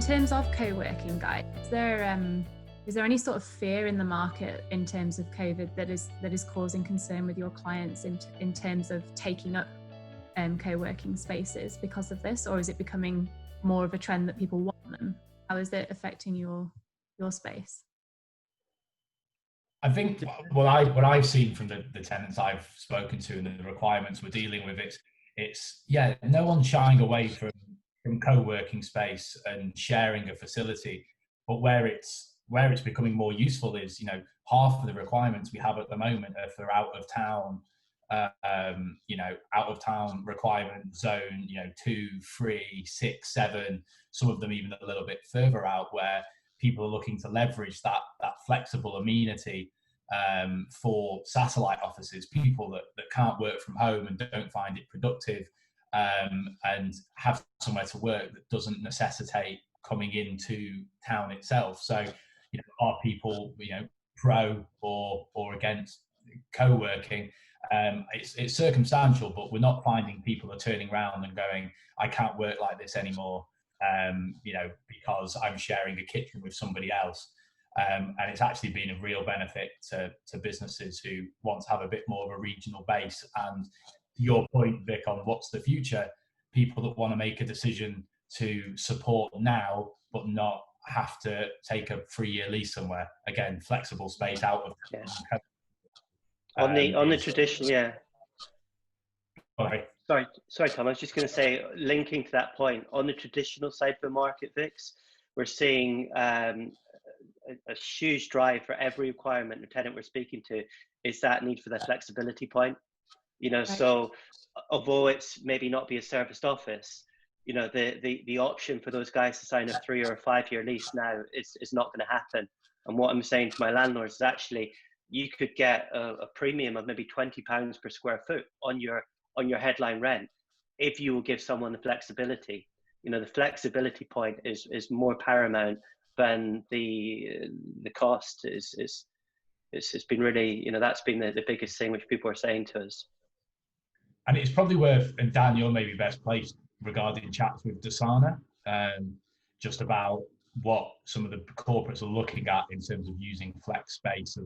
terms of co-working, guys, is there any sort of fear in the market in terms of COVID that is causing concern with your clients in terms of taking up co-working spaces because of this, or is it becoming more of a trend that people want them? How is it affecting your space? I think what I've seen from the tenants I've spoken to and the requirements we're dealing with, it's no one's shying away from co-working space and sharing a facility, but where it's becoming more useful is, half of the requirements we have at the moment are for out of town requirement zone, 2, 3, 6, 7, some of them even a little bit further out, where people are looking to leverage that flexible amenity for satellite offices, people that can't work from home and don't find it productive, and have somewhere to work that doesn't necessitate coming into town itself. So, are people, pro or against co-working? It's circumstantial, but we're not finding people are turning around and going, I can't work like this anymore, because I'm sharing a kitchen with somebody else. And it's actually been a real benefit to businesses who want to have a bit more of a regional base. And your point, Vic, on what's the future, people that want to make a decision to support now, but not have to take a 3-year lease somewhere. Again, flexible space out of on the tradition, Sorry. Sorry, Tom. I was just going to say, linking to that point, on the traditional side of the market, Vix, we're seeing a huge drive for every requirement the tenant we're speaking to is that need for the flexibility point. So although it's maybe not be a serviced office, the option for those guys to sign a 3 or a 5-year lease now is not going to happen. And what I'm saying to my landlords is actually, you could get a premium of maybe £20 per square foot on your headline rent if you will give someone the flexibility. The flexibility point is more paramount than the cost. It's been really, that's been the biggest thing which people are saying to us. And it's probably worth, and Dan, you're maybe best placed regarding chats with Dasana, just about what some of the corporates are looking at in terms of using flex space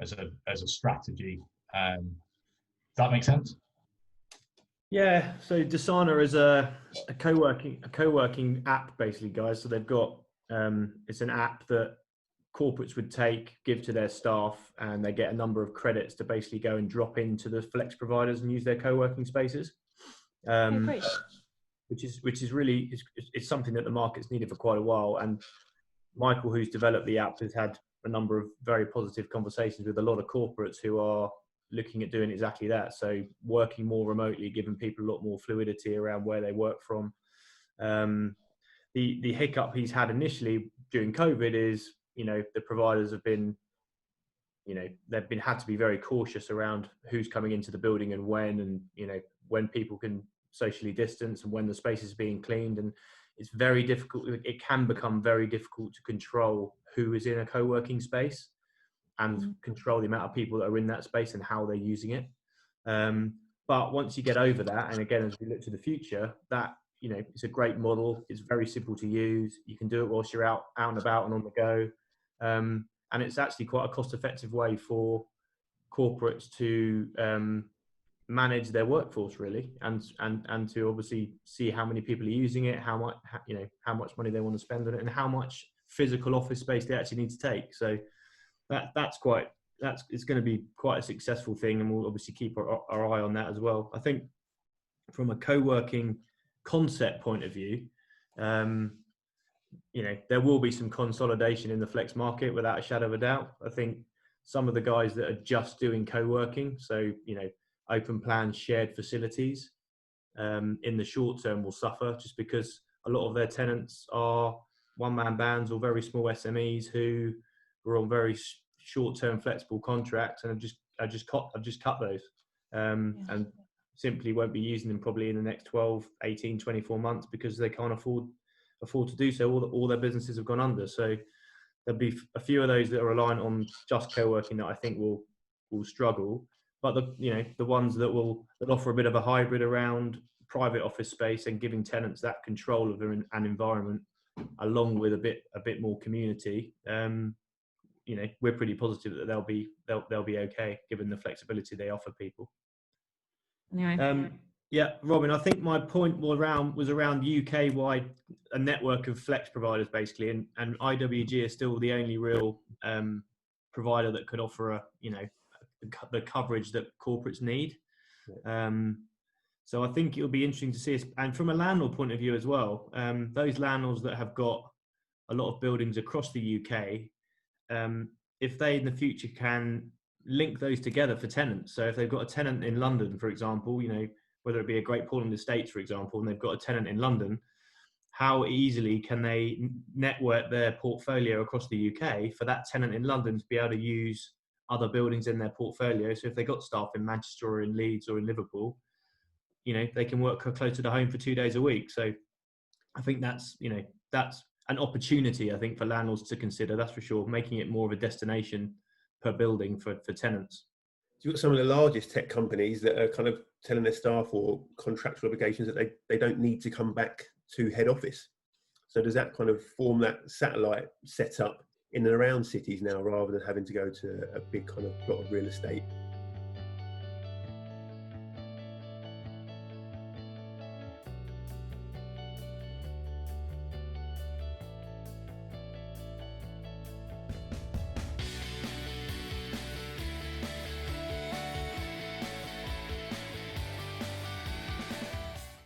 as a strategy. Does that make sense? Yeah. So Dasana is a co-working app, basically, guys. So they've got it's an app that corporates would give to their staff, and they get a number of credits to basically go and drop into the flex providers and use their co-working spaces. Great. Which is really it's something that the market's needed for quite a while. And Michael, who's developed the app, has had a number of very positive conversations with a lot of corporates who are looking at doing exactly that. So working more remotely, giving people a lot more fluidity around where they work from. The hiccup he's had initially during COVID is, the providers have been, had to be very cautious around who's coming into the building and when people can socially distance and when the space is being cleaned. And it's very difficult. It can become very difficult to control who is in a co-working space and control the amount of people that are in that space and how they're using it. But once you get over that, and again, as we look to the future, that, it's a great model. It's very simple to use. You can do it whilst you're out and about and on the go. And it's actually quite a cost-effective way for corporates to manage their workforce, really, and to obviously see how many people are using it, how much money they want to spend on it, and how much physical office space they actually need to take. So it's going to be quite a successful thing, and we'll obviously keep our eye on that as well. I think from a co-working concept point of view, there will be some consolidation in the flex market without a shadow of a doubt. I think some of the guys that are just doing co-working, so open plan shared facilities, in the short term will suffer, just because a lot of their tenants are one-man bands or very small SMEs who are on very short-term flexible contracts and have just cut those, and simply won't be using them probably in the next 12, 18, 24 months because they can't afford to do so. All their businesses have gone under. So there'll be a few of those that are reliant on just co-working that I think will struggle. But the ones that offer a bit of a hybrid around private office space and giving tenants that control of an environment along with a bit more community, you know, we're pretty positive that they'll be okay given the flexibility they offer people. Anyway. Yeah, Robin, I think my point was around UK-wide a network of flex providers basically, and IWG is still the only real provider that could offer the coverage that corporates need. So I think it'll be interesting to see us, and from a landlord point of view as well, those landlords that have got a lot of buildings across the UK, if they in the future can link those together for tenants. So if they've got a tenant in London, for example, you know, whether it be a Great Portland Estates, for example, and they've got a tenant in London, how easily can they network their portfolio across the UK for that tenant in London to be able to use other buildings in their portfolio? So if they've got staff in Manchester or in Leeds or in Liverpool, you know, they can work closer to home for 2 days a week. So I think that's an opportunity, I think, for landlords to consider, that's for sure, making it more of a destination per building for tenants. You've got some of the largest tech companies that are kind of telling their staff or contractual obligations that they don't need to come back to head office. So does that kind of form that satellite setup in and around cities now, rather than having to go to a big kind of plot of real estate